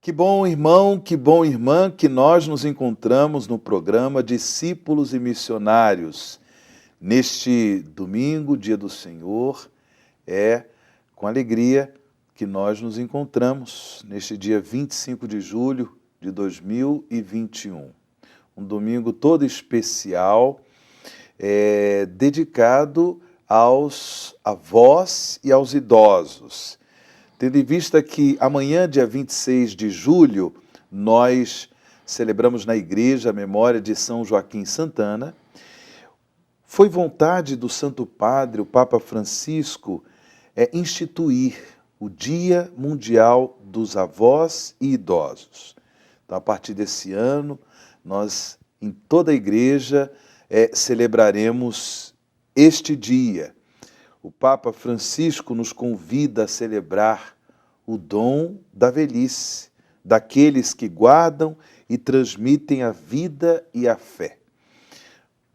Que bom, irmão, que bom, irmã, que nós nos encontramos no programa Discípulos e Missionários. Neste domingo, dia do Senhor, é com alegria que nós nos encontramos neste dia 25 de julho de 2021. Um domingo todo especial, dedicado aos avós e aos idosos. Tendo em vista que amanhã, dia 26 de julho, nós celebramos na igreja a memória de São Joaquim Santana, foi vontade do Santo Padre, o Papa Francisco, instituir o Dia Mundial dos Avós e Idosos. Então, a partir desse ano, nós, em toda a igreja, celebraremos este dia. O Papa Francisco nos convida a celebrar o dom da velhice, daqueles que guardam e transmitem a vida e a fé.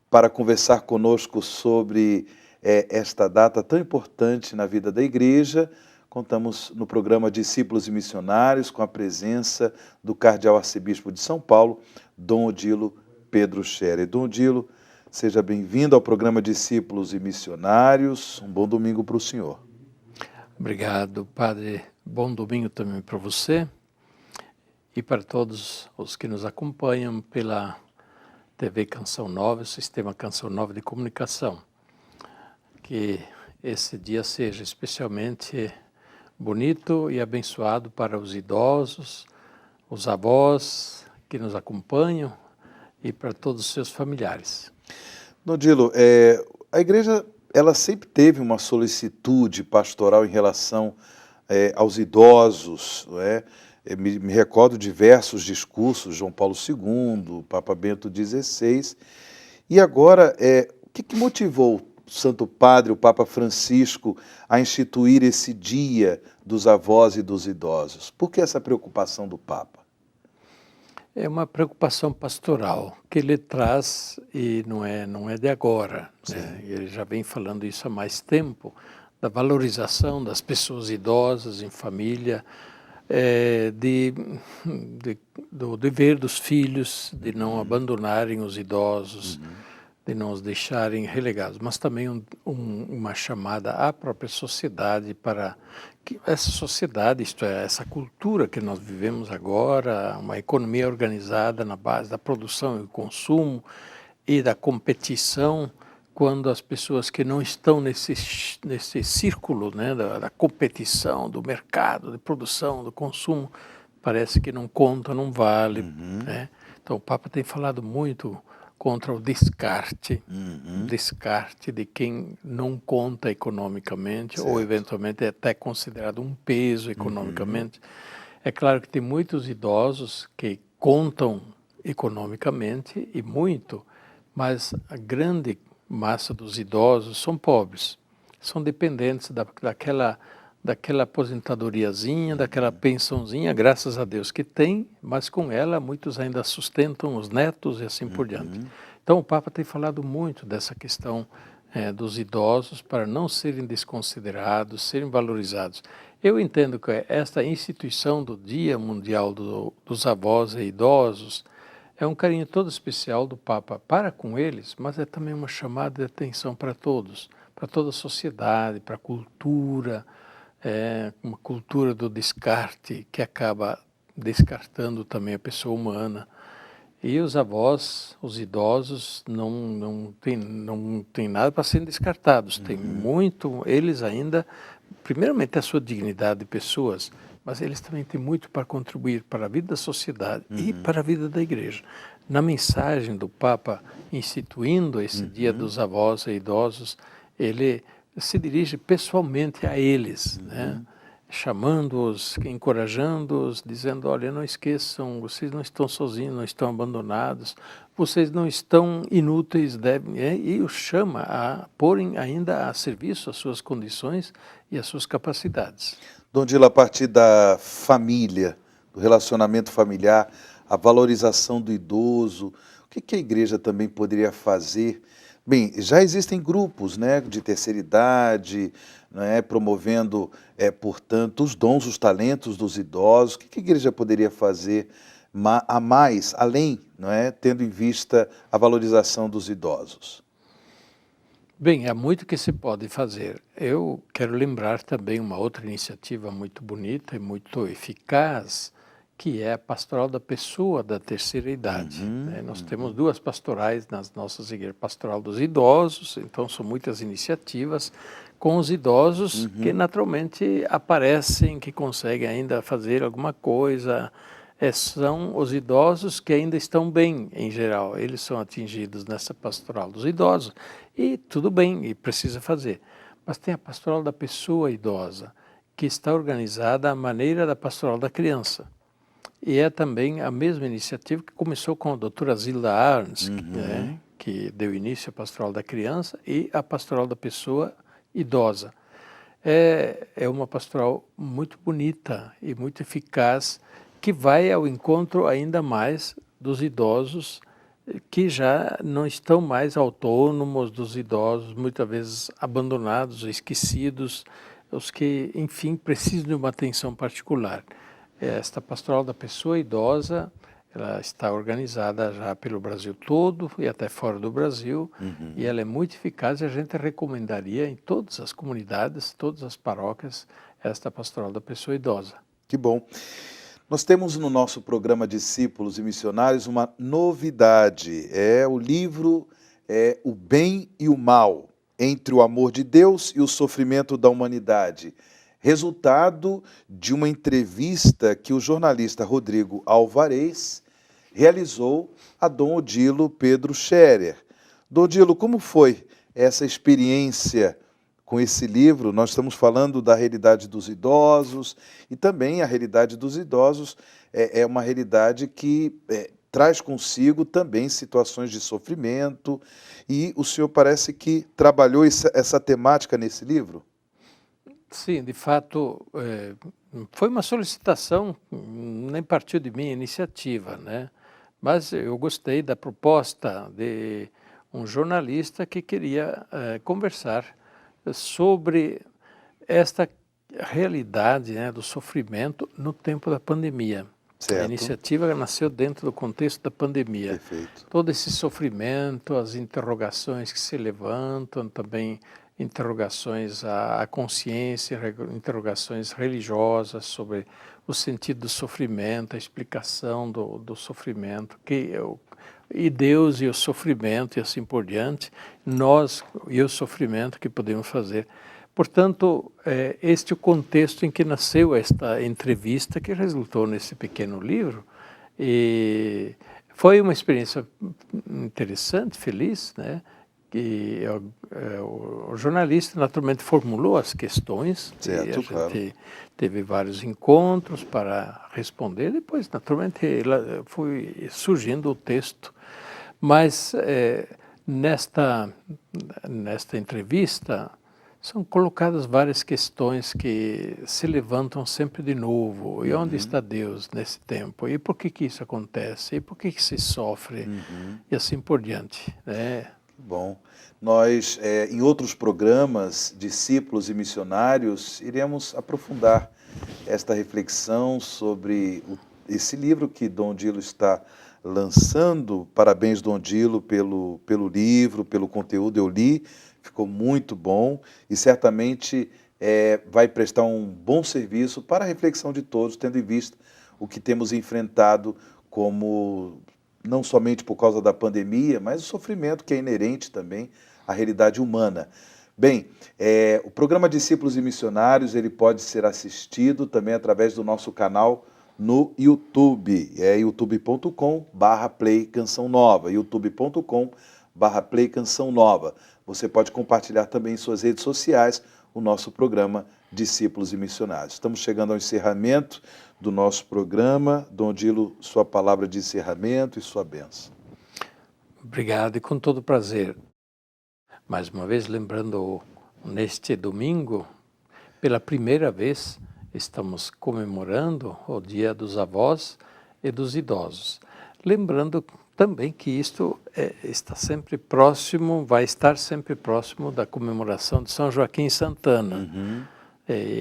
Para conversar conosco sobre esta data tão importante na vida da igreja, contamos no programa Discípulos e Missionários com a presença do Cardeal Arcebispo de São Paulo, Dom Odilo Pedro Scherer. Dom Odilo, seja bem-vindo ao programa Discípulos e Missionários. Um bom domingo para o senhor. Obrigado, Padre. Bom domingo também para você e para todos os que nos acompanham pela TV Canção Nova, o Sistema Canção Nova de Comunicação. Que esse dia seja especialmente bonito e abençoado para os idosos, os avós que nos acompanham e para todos os seus familiares. Dom Odilo, a igreja ela sempre teve uma solicitude pastoral em relação aos idosos, não é? Me recordo diversos discursos, João Paulo II, Papa Bento XVI, e agora, o que motivou o Santo Padre, o Papa Francisco, a instituir esse dia dos avós e dos idosos? Por que essa preocupação do Papa? É uma preocupação pastoral que ele traz e não é de agora, né? Ele já vem falando isso há mais tempo, da valorização das pessoas idosas em família, do dever dos filhos de não abandonarem os idosos, de não os deixarem relegados, mas também uma chamada à própria sociedade para que essa sociedade, isto é, essa cultura que nós vivemos agora, uma economia organizada na base da produção e consumo e da competição, quando as pessoas que não estão nesse círculo, né, da competição, do mercado, de produção, do consumo, parece que não conta, não vale. Né? Então o Papa tem falado muito contra o descarte de quem não conta economicamente, ou eventualmente é até considerado um peso economicamente. É claro que tem muitos idosos que contam economicamente e muito, mas a grande massa dos idosos são pobres, são dependentes daquela aposentadoriazinha, daquela pensãozinha, graças a Deus que tem, mas com ela muitos ainda sustentam os netos e assim por diante. Então o Papa tem falado muito dessa questão dos idosos para não serem desconsiderados, serem valorizados. Eu entendo que esta instituição do Dia Mundial dos Avós e Idosos é um carinho todo especial do Papa para com eles, mas é também uma chamada de atenção para todos, para toda a sociedade, para a cultura, uma cultura do descarte que acaba descartando também a pessoa humana. E os avós, os idosos, não tem nada para serem descartados. Tem muito, eles ainda, primeiramente a sua dignidade de pessoas, mas eles também têm muito para contribuir para a vida da sociedade e para a vida da igreja. Na mensagem do Papa instituindo esse Dia dos Avós e Idosos, ele se dirige pessoalmente a eles, né? Chamando-os, encorajando-os, dizendo, olha, não esqueçam, vocês não estão sozinhos, não estão abandonados, vocês não estão inúteis, e os chama a porem ainda a serviço as suas condições e as suas capacidades. Dom Odilo, a partir da família, do relacionamento familiar, a valorização do idoso, o que a igreja também poderia fazer? Bem, já existem grupos, né, de terceira idade, né, promovendo, portanto, os dons, os talentos dos idosos. O que a igreja poderia fazer a mais, além, não é, tendo em vista a valorização dos idosos? Bem, há muito que se pode fazer. Eu quero lembrar também uma outra iniciativa muito bonita e muito eficaz, que é a Pastoral da Pessoa da Terceira Idade. Nós temos duas pastorais nas nossas igrejas, Pastoral dos Idosos, então são muitas iniciativas com os idosos que naturalmente aparecem, que conseguem ainda fazer alguma coisa. São os idosos que ainda estão bem, em geral. Eles são atingidos nessa pastoral dos idosos e tudo bem, e precisa fazer. Mas tem a pastoral da pessoa idosa, que está organizada à maneira da pastoral da criança. E é também a mesma iniciativa que começou com a doutora Zilda Arns, né, que deu início à pastoral da criança e à pastoral da pessoa idosa. É uma pastoral muito bonita e muito eficaz, que vai ao encontro ainda mais dos idosos que já não estão mais autônomos, dos idosos muitas vezes abandonados, esquecidos, os que, enfim, precisam de uma atenção particular. Esta pastoral da pessoa idosa, ela está organizada já pelo Brasil todo e até fora do Brasil, e ela é muito eficaz e a gente recomendaria em todas as comunidades, todas as paróquias, esta pastoral da pessoa idosa. Que bom. Nós temos no nosso programa Discípulos e Missionários uma novidade. O livro O Bem e o Mal, entre o amor de Deus e o sofrimento da humanidade. Resultado de uma entrevista que o jornalista Rodrigo Alvarez realizou a Dom Odilo Pedro Scherer. Dom Odilo, como foi essa experiência com esse livro? Nós estamos falando da realidade dos idosos, e também a realidade dos idosos é uma realidade que traz consigo também situações de sofrimento, e o senhor parece que trabalhou essa temática nesse livro? Sim, de fato, foi uma solicitação, nem partiu de minha iniciativa, né? Mas eu gostei da proposta de um jornalista que queria conversar sobre esta realidade, né, do sofrimento no tempo da pandemia. Certo. A iniciativa nasceu dentro do contexto da pandemia. Perfeito. Todo esse sofrimento, as interrogações que se levantam, também interrogações à consciência, interrogações religiosas sobre o sentido do sofrimento, a explicação do sofrimento, e Deus e o sofrimento e assim por diante, nós e o sofrimento que podemos fazer. Portanto, este é o contexto em que nasceu esta entrevista que resultou nesse pequeno livro, e foi uma experiência interessante, feliz, né? Que o jornalista naturalmente formulou as questões, certo, e a claro. gente teve vários encontros para responder, depois naturalmente foi surgindo o texto, mas nesta entrevista são colocadas várias questões que se levantam sempre de novo. E onde está Deus nesse tempo? E por que isso acontece? E por que se sofre? E assim por diante, né? Bom, nós, em outros programas, Discípulos e Missionários, iremos aprofundar esta reflexão sobre esse livro que Dom Odilo está lançando. Parabéns, Dom Odilo, pelo livro, pelo conteúdo. Eu li, ficou muito bom e certamente vai prestar um bom serviço para a reflexão de todos, tendo em vista o que temos enfrentado como, não somente por causa da pandemia, mas o sofrimento que é inerente também à realidade humana. Bem, o programa Discípulos e Missionários, ele pode ser assistido também através do nosso canal no YouTube, youtube.com/Play Canção Nova, youtube.com/Play Canção Nova. Você pode compartilhar também em suas redes sociais o nosso programa Discípulos e Missionários. Estamos chegando ao encerramento do nosso programa. Dom Odilo, sua palavra de encerramento e sua bênção. Obrigado, e com todo prazer. Mais uma vez, lembrando, neste domingo, pela primeira vez, estamos comemorando o Dia dos Avós e dos Idosos. Lembrando também que isto está sempre próximo, vai estar sempre próximo da comemoração de São Joaquim Santana.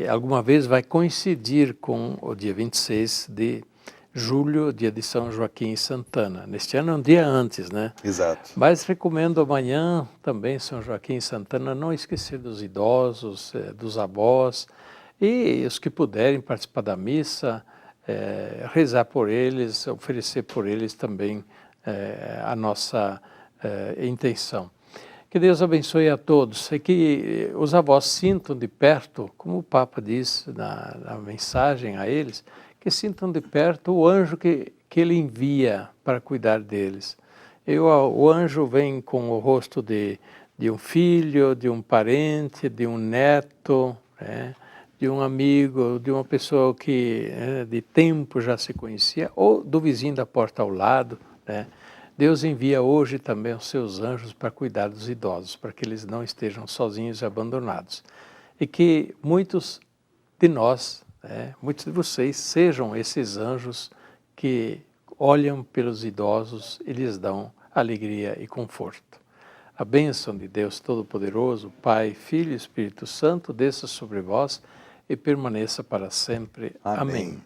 Alguma vez vai coincidir com o dia 26 de julho, dia de São Joaquim Santana. Neste ano é um dia antes, né? Exato. Mas recomendo amanhã também São Joaquim Santana, não esquecer dos idosos, dos avós, e os que puderem participar da missa, rezar por eles, oferecer por eles também a nossa intenção. Que Deus abençoe a todos e que os avós sintam de perto, como o Papa diz na mensagem a eles, que sintam de perto o anjo que ele envia para cuidar deles. O anjo vem com o rosto de um filho, de um parente, de um neto, de um amigo, de uma pessoa que de tempo já se conhecia, ou do vizinho da porta ao lado, né? Deus envia hoje também os seus anjos para cuidar dos idosos, para que eles não estejam sozinhos e abandonados. E que muitos de nós, muitos de vocês, sejam esses anjos que olham pelos idosos e lhes dão alegria e conforto. A bênção de Deus Todo-Poderoso, Pai, Filho e Espírito Santo, desça sobre vós e permaneça para sempre. Amém.